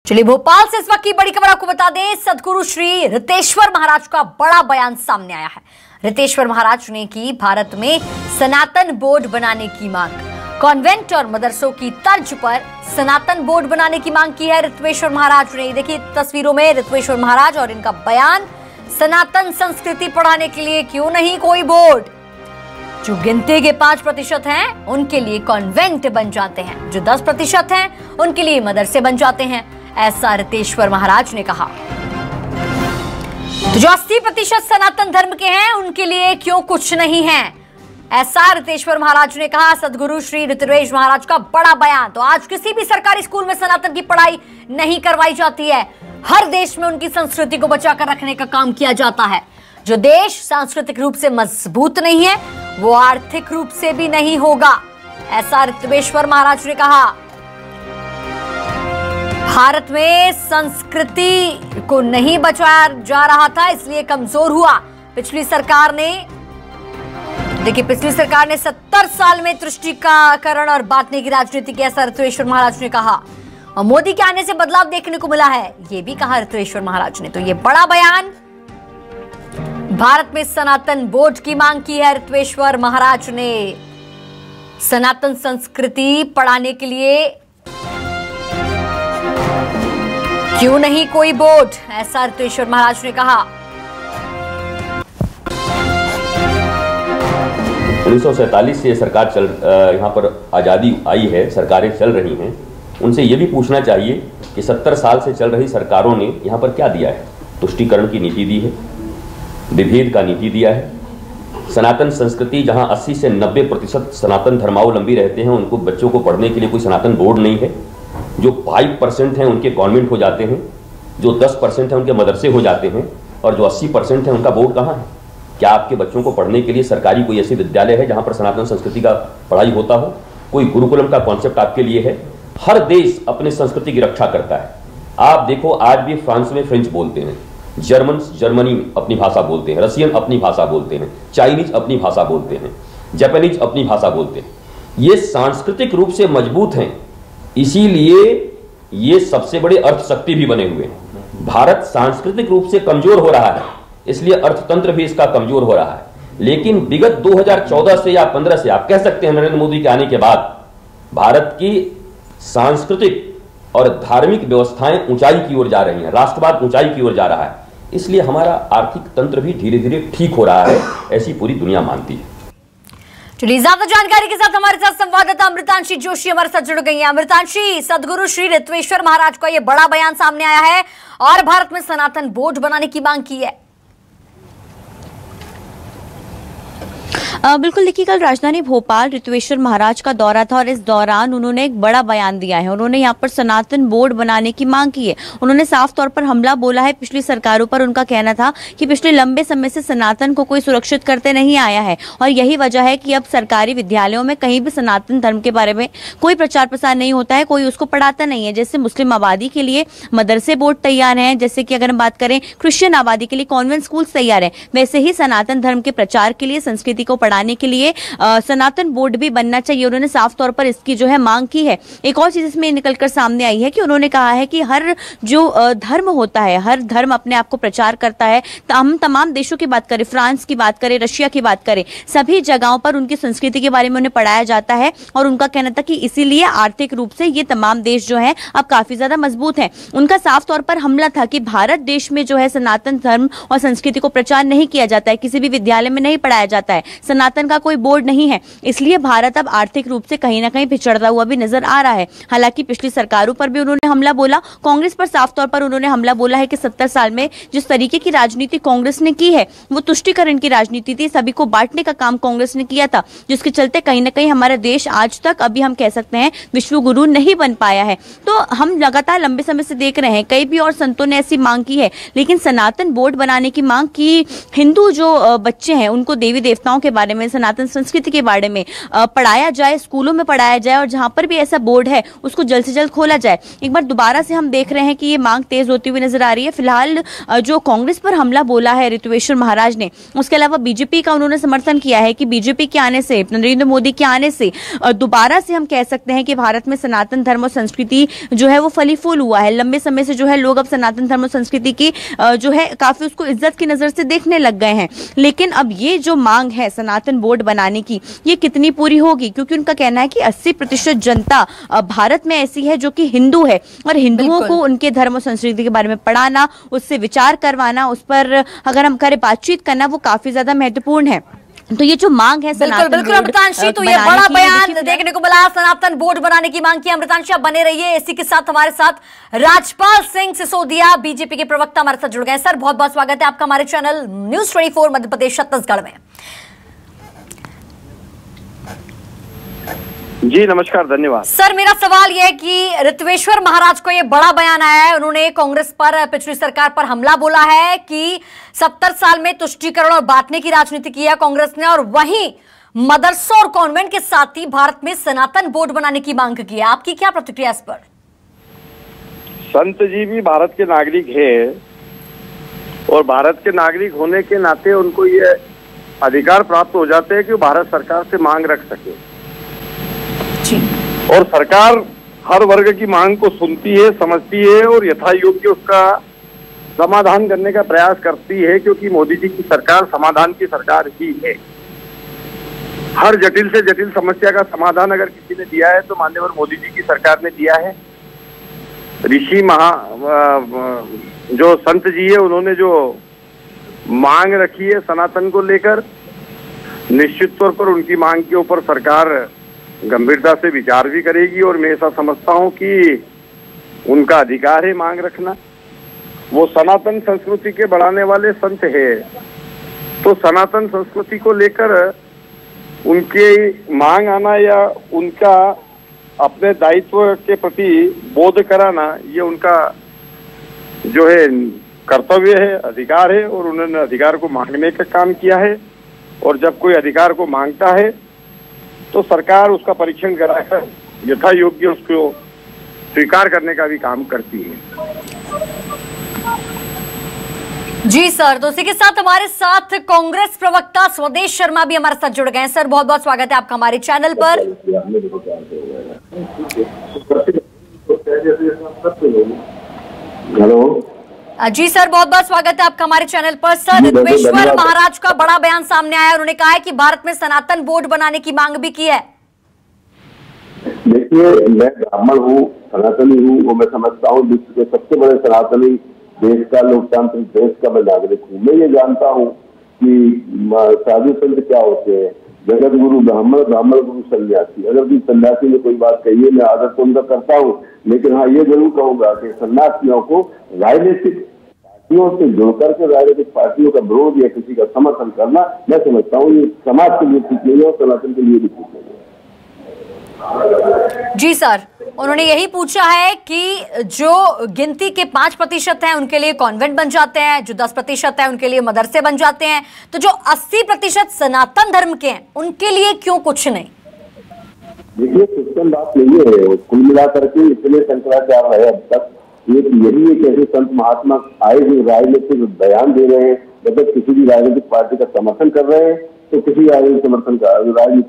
चलिए भोपाल से इस वक्त की बड़ी खबर आपको बता दें। सदगुरु श्री रितेश्वर महाराज का बड़ा बयान सामने आया है। रितेश्वर महाराज ने की भारत में सनातन बोर्ड बनाने की मांग। कॉन्वेंट और मदरसों की तर्ज पर सनातन बोर्ड बनाने की मांग की है रितेश्वर महाराज ने। देखिए तस्वीरों में रितेश्वर महाराज और इनका बयान, सनातन संस्कृति पढ़ाने के लिए क्यों नहीं कोई बोर्ड। जो गिनती के 5% हैं उनके लिए कॉन्वेंट बन जाते हैं, जो 10% हैं उनके लिए मदरसे बन जाते हैं, ऐसा रितेश्वर महाराज ने कहा। तो जो 80% सनातन धर्म के हैं उनके लिए क्यों कुछ नहीं है, ऐसा रितेश्वर महाराज ने कहा। सदगुरु श्री रितेश्वर महाराज का बड़ा बयान। तो आज किसी भी सरकारी स्कूल में सनातन की पढ़ाई नहीं करवाई जाती है। हर देश में उनकी संस्कृति को बचाकर रखने का काम किया जाता है। जो देश सांस्कृतिक रूप से मजबूत नहीं है वो आर्थिक रूप से भी नहीं होगा, ऐसा रितेश्वर महाराज ने कहा। भारत में संस्कृति को नहीं बचाया जा रहा था, इसलिए कमजोर हुआ। पिछली सरकार ने 70 साल में तुष्टीकरण और बांटने की राजनीति की, ऐसा रितेश्वर महाराज ने कहा। और मोदी के आने से बदलाव देखने को मिला है, ये भी कहा रितेश्वर महाराज ने। तो ये बड़ा बयान, भारत में सनातन बोर्ड की मांग की है रितेश्वर महाराज ने। सनातन संस्कृति पढ़ाने के लिए क्यों नहीं कोई बोर्ड, ऐसा रितेश्वर महाराज ने कहा। 1947 से सरकार यहाँ पर आज़ादी आई है, सरकारें चल रही हैं। उनसे ये भी पूछना चाहिए कि 70 साल से चल रही सरकारों ने यहाँ पर क्या दिया है। तुष्टीकरण की नीति दी है, विभेद का नीति दिया है। सनातन संस्कृति जहाँ 80 से 90% सनातन धर्मावलंबी रहते हैं, उनको बच्चों को पढ़ने के लिए कोई सनातन बोर्ड नहीं है। जो 5% हैं उनके कॉन्वेंट हो जाते हैं, जो 10% हैं उनके मदरसे हो जाते हैं, और जो 80% हैं उनका बोर्ड कहाँ है। क्या आपके बच्चों को पढ़ने के लिए सरकारी कोई ऐसे विद्यालय है जहाँ पर सनातन संस्कृति का पढ़ाई होता हो? कोई गुरुकुलम का कॉन्सेप्ट आपके लिए है? हर देश अपने संस्कृति की रक्षा करता है। आप देखो आज भी फ्रांस में फ्रेंच बोलते हैं, जर्मनी अपनी भाषा बोलते हैं, रशियन अपनी भाषा बोलते हैं, चाइनीज अपनी भाषा बोलते हैं, जापानीज अपनी भाषा बोलते हैं। ये सांस्कृतिक रूप से मजबूत हैं, इसीलिए ये सबसे बड़े अर्थशक्ति भी बने हुए हैं। भारत सांस्कृतिक रूप से कमजोर हो रहा है, इसलिए अर्थतंत्र भी इसका कमजोर हो रहा है। लेकिन विगत 2014 से या 15 से आप कह सकते हैं नरेंद्र मोदी के आने के बाद भारत की सांस्कृतिक और धार्मिक व्यवस्थाएं ऊंचाई की ओर जा रही हैं, राष्ट्रवाद ऊंचाई की ओर जा रहा है। इसलिए हमारा आर्थिक तंत्र भी धीरे धीरे ठीक हो रहा है, ऐसी पूरी दुनिया मानती है। चलिए ज्यादा जानकारी के साथ हमारे साथ संवाददाता अमृतांशी जोशी हमारे साथ जुड़ गई हैं। अमृतांशी, सदगुरु श्री रितेश्वर महाराज का ये बड़ा बयान सामने आया है और भारत में सनातन बोर्ड बनाने की मांग की है। बिल्कुल, देखिए कल राजधानी भोपाल रितेश्वर महाराज का दौरा था और इस दौरान उन्होंने एक बड़ा बयान दिया है। उन्होंने यहाँ पर सनातन बोर्ड बनाने की मांग की है। उन्होंने साफ तौर पर हमला बोला है पिछली सरकारों पर। उनका कहना था कि पिछले लंबे समय से सनातन को कोई सुरक्षित करते नहीं आया है और यही वजह है कि अब सरकारी विद्यालयों में कहीं भी सनातन धर्म के बारे में कोई प्रचार प्रसार नहीं होता है, कोई उसको पढ़ाता नहीं है। जैसे मुस्लिम आबादी के लिए मदरसे बोर्ड तैयार हैं, जैसे कि अगर हम बात करें क्रिश्चियन आबादी के लिए कॉन्वेंट स्कूल तैयार है, वैसे ही सनातन धर्म के प्रचार के लिए, संस्कृति को पढ़ाने के लिए सनातन बोर्ड भी बनना चाहिए। उन्होंने साफ तौर पर इसकी जो है मांग की है। एक और चीज इसमें निकलकर सामने आई है कि उन्होंने कहा है कि हर जो धर्म होता है, हर धर्म अपने आप को प्रचार करता है। हम तमाम देशों की बात करें, फ्रांस की बात करें, रशिया की बात करें, सभी जगहों पर उनकी संस्कृति के बारे में उन्हें पढ़ाया जाता है। और उनका कहना था कि इसीलिए आर्थिक रूप से ये तमाम देश जो है अब काफी ज्यादा मजबूत है। उनका साफ तौर पर हमला था कि भारत देश में जो है सनातन धर्म और संस्कृति को प्रचार नहीं किया जाता है, किसी भी विद्यालय में नहीं पढ़ाया जाता है, सनातन का कोई बोर्ड नहीं है, इसलिए भारत अब आर्थिक रूप से कहीं ना कहीं पिछड़ता हुआ भी नजर आ रहा है। हालांकि पिछली सरकारों पर भी उन्होंने हमला बोला। कांग्रेस पर साफ तौर पर उन्होंने हमला बोला है कि 70 साल में जिस तरीके की राजनीति कांग्रेस ने की है वो तुष्टीकरण की राजनीति थी, सभी को बांटने का काम कांग्रेस ने किया था, जिसके चलते कहीं ना कहीं हमारा देश आज तक, अभी हम कह सकते हैं, विश्व गुरु नहीं बन पाया है। तो हम लगातार लंबे समय से देख रहे हैं, कई भी और संतों ने ऐसी मांग की है, लेकिन सनातन बोर्ड बनाने की मांग की। हिंदू जो बच्चे हैं उनको देवी देवताओं के बारे में, सनातन संस्कृति के बारे में पढ़ाया जाए, स्कूलों में पढ़ाया जाए और जहां पर भी ऐसा बोर्ड है उसको जल्द से जल्द खोला जाए। एक बार दोबारा से हम देख रहे हैं कि ये मांग तेज होती हुई नजर आ रही है। फिलहाल जो कांग्रेस पर हमला बोला है ऋत्वेश्वर महाराज ने, उसके अलावा बीजेपी का उन्होंने समर्थन किया है कि बीजेपी के आने से, नरेंद्र मोदी के आने से दोबारा से हम कह सकते हैं कि भारत में सनातन धर्म और संस्कृति जो है वो फली फूल हुआ है। लंबे समय से जो है लोग अब सनातन धर्म और संस्कृति की जो है काफी उसको इज्जत की नजर से देखने लग गए हैं। लेकिन अब ये जो मांग है सनातन बोर्ड बनाने की, ये कितनी पूरी होगी? क्योंकि उनका कहना है कि 80% जनता भारत में ऐसी है जो कि हिंदू है और हिंदुओं को उनके धर्म और संस्कृति के बारे में पढ़ाना, उससे विचार करवाना, उस पर अगर हम करें बातचीत करना, वो काफी ज्यादा महत्वपूर्ण है। तो ये जो मांग है बिल्कुल अमृतांशी, तो ये बड़ा बयान देखने को मिला, सनातन बोर्ड बनाने की मांग की। अमृतांशी आप बने रहिए। इसी के साथ हमारे साथ राजपाल सिंह सिसोदिया बीजेपी के प्रवक्ता हमारे साथ जुड़ गए। सर बहुत बहुत स्वागत है आपका हमारे चैनल न्यूज 24 मध्य प्रदेश छत्तीसगढ़ में। जी नमस्कार, धन्यवाद। सर मेरा सवाल यह है कि ऋत्वेश्वर महाराज को यह बड़ा बयान आया है, उन्होंने कांग्रेस पर, पिछली सरकार पर हमला बोला है कि 70 साल में तुष्टीकरण और बांटने की राजनीति की है कांग्रेस ने, और वहीं मदरसों और कॉन्वेंट के साथ ही भारत में सनातन बोर्ड बनाने की मांग की है। आपकी क्या प्रतिक्रिया इस पर? संत जी भी भारत के नागरिक है और भारत के नागरिक होने के नाते उनको ये अधिकार प्राप्त हो जाते हैं कि वो भारत सरकार से मांग रख सके और सरकार हर वर्ग की मांग को सुनती है, समझती है और यथा योग्य उसका समाधान करने का प्रयास करती है, क्योंकि मोदी जी की सरकार समाधान की सरकार ही है। हर जटिल से जटिल समस्या का समाधान अगर किसी ने दिया है तो माननीय मोदी जी की सरकार ने दिया है। ऋषि जो संत जी है उन्होंने जो मांग रखी है सनातन को लेकर, निश्चित तौर पर उनकी मांग के ऊपर सरकार गंभीरता से विचार भी करेगी और मैं ऐसा समझता हूं कि उनका अधिकार है मांग रखना। वो सनातन संस्कृति के बढ़ाने वाले संत है, तो सनातन संस्कृति को लेकर उनके मांग आना या उनका अपने दायित्व के प्रति बोध कराना, ये उनका जो है कर्तव्य है, अधिकार है और उन्होंने अधिकार को मांगने का काम किया है। और जब कोई अधिकार को मांगता है तो सरकार उसका परीक्षण कराकर यथा योग्य उसको स्वीकार करने का भी काम करती है। जी सर, तो इसी के साथ हमारे साथ कांग्रेस प्रवक्ता स्वदेश शर्मा भी हमारे साथ जुड़ गए हैं। सर बहुत बहुत स्वागत है आपका हमारे चैनल पर। हेलो जी सर, बहुत बहुत स्वागत है आपका हमारे चैनल पर। सर ऋत्वेश्वर महाराज का बड़ा बयान सामने आया, उन्होंने कहा है कि भारत में सनातन बोर्ड बनाने की मांग भी की है। देखिए, मैं ब्राह्मण हूँ, सनातनी हूँ, वो मैं समझता हूँ विश्व के सबसे बड़े सनातनी देश का, लोकतांत्रिक देश का मैं नागरिक हूँ। मैं ये जानता हूँ कि साधु संत क्या होते हैं, जगत गुरु ब्राह्मण, ब्राह्मण गुरु सन्यासी। अगर भी सन्यासी ने कोई बात कही है, मैं आदर तो उनका करता हूँ, लेकिन हाँ ये जरूर कहूंगा कि सन्यासियों को राजनीतिक पार्टियों से जुड़कर के राजनीतिक पार्टियों का विरोध या किसी का समर्थन करना, मैं समझता हूँ ये समाज के लिए ठीक नहीं है और सनातन के लिए भी ठीक नहीं है। जी सर, उन्होंने यही पूछा है कि जो गिनती के 5% हैं उनके लिए कॉन्वेंट बन जाते हैं, जो 10% है उनके लिए मदरसे बन जाते हैं, तो जो 80% सनातन धर्म के हैं उनके लिए क्यों कुछ नहीं? देखिए, सिस्टम बात नहीं है, कुल मिलाकर के इतने शंकराचार्य है अब तक, यही एक ऐसे संत महात्मा आए जो राजनीतिक बयान दे रहे हैं, मतलब किसी भी राजनीतिक पार्टी का समर्थन कर रहे हैं तो किसी राजनीति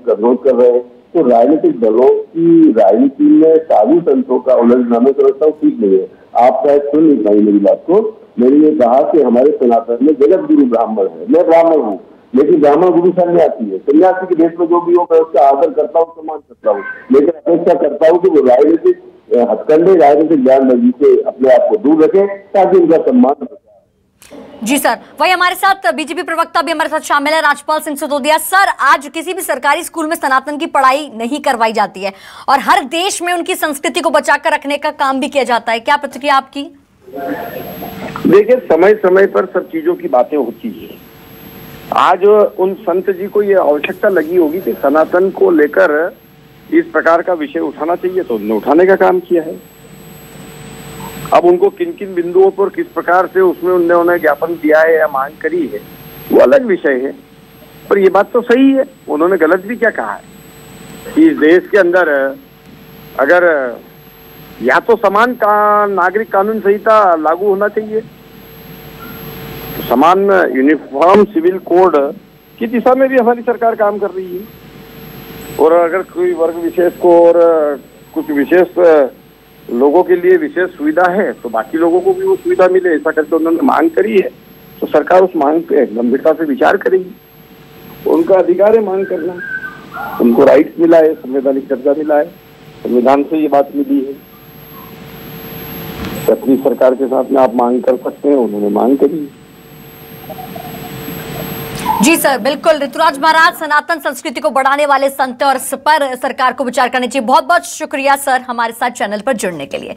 का विरोध कर रहे हैं। तो राजनीतिक दलों की राजनीति में साधु संतों का उलझना मैं समझता हूँ ठीक नहीं है। आप शायद सुन नहीं पाई मेरी बात को। मैंने ये कहा कि हमारे सनातन में जगत गुरु ब्राह्मण है, मैं ब्राह्मण हूँ, लेकिन ब्राह्मण गुरु सन्यासी है। सन्यासी के देश में जो भी हो मैं उसका आदर करता हूँ, सम्मान करता हूँ, लेकिन अपेक्षा करता हूँ कि वो राजनीतिक हथकंडे, राजनीतिक बयानबाजी से अपने आप को दूर रखें ताकि उनका सम्मान। जी सर, वही हमारे साथ बीजेपी प्रवक्ता भी हमारे साथ शामिल है राजपाल सिंह सिसोदिया। सर, आज किसी भी सरकारी स्कूल में सनातन की पढ़ाई नहीं करवाई जाती है और हर देश में उनकी संस्कृति को बचाकर रखने का काम भी किया जाता है, क्या प्रतिक्रिया आपकी? देखिए, समय समय पर सब चीजों की बातें होती है। आज उन संत जी को ये आवश्यकता लगी होगी कि सनातन को लेकर इस प्रकार का विषय उठाना चाहिए, तो उन्होंने उठाने का काम किया है। अब उनको किन किन बिंदुओं पर किस प्रकार से उसमें उन्होंने ज्ञापन दिया है या मांग करी है वो अलग विषय है, पर ये बात तो सही है, उन्होंने गलत भी क्या कहा है कि इस देश के अंदर अगर या तो समान नागरिक कानून संहिता लागू होना चाहिए, तो समान यूनिफॉर्म सिविल कोड की दिशा में भी हमारी सरकार काम कर रही है। और अगर कोई वर्ग विशेष को और कुछ विशेष लोगों के लिए विशेष सुविधा है तो बाकी लोगों को भी वो सुविधा मिले, ऐसा करके उन्होंने मांग करी है, तो सरकार उस मांग पे गंभीरता से विचार करेगी। उनका अधिकार है मांग करना, उनको राइट्स मिला है, संवैधानिक दर्जा मिला है, संविधान से ये बात मिली है। अपनी सरकार के साथ में आप मांग कर सकते हैं, उन्होंने मांग करी। जी सर, बिल्कुल। ऋतुराज महाराज, सनातन संस्कृति को बढ़ाने वाले संत और इस पर सरकार को विचार करना चाहिए। बहुत बहुत शुक्रिया सर हमारे साथ चैनल पर जुड़ने के लिए।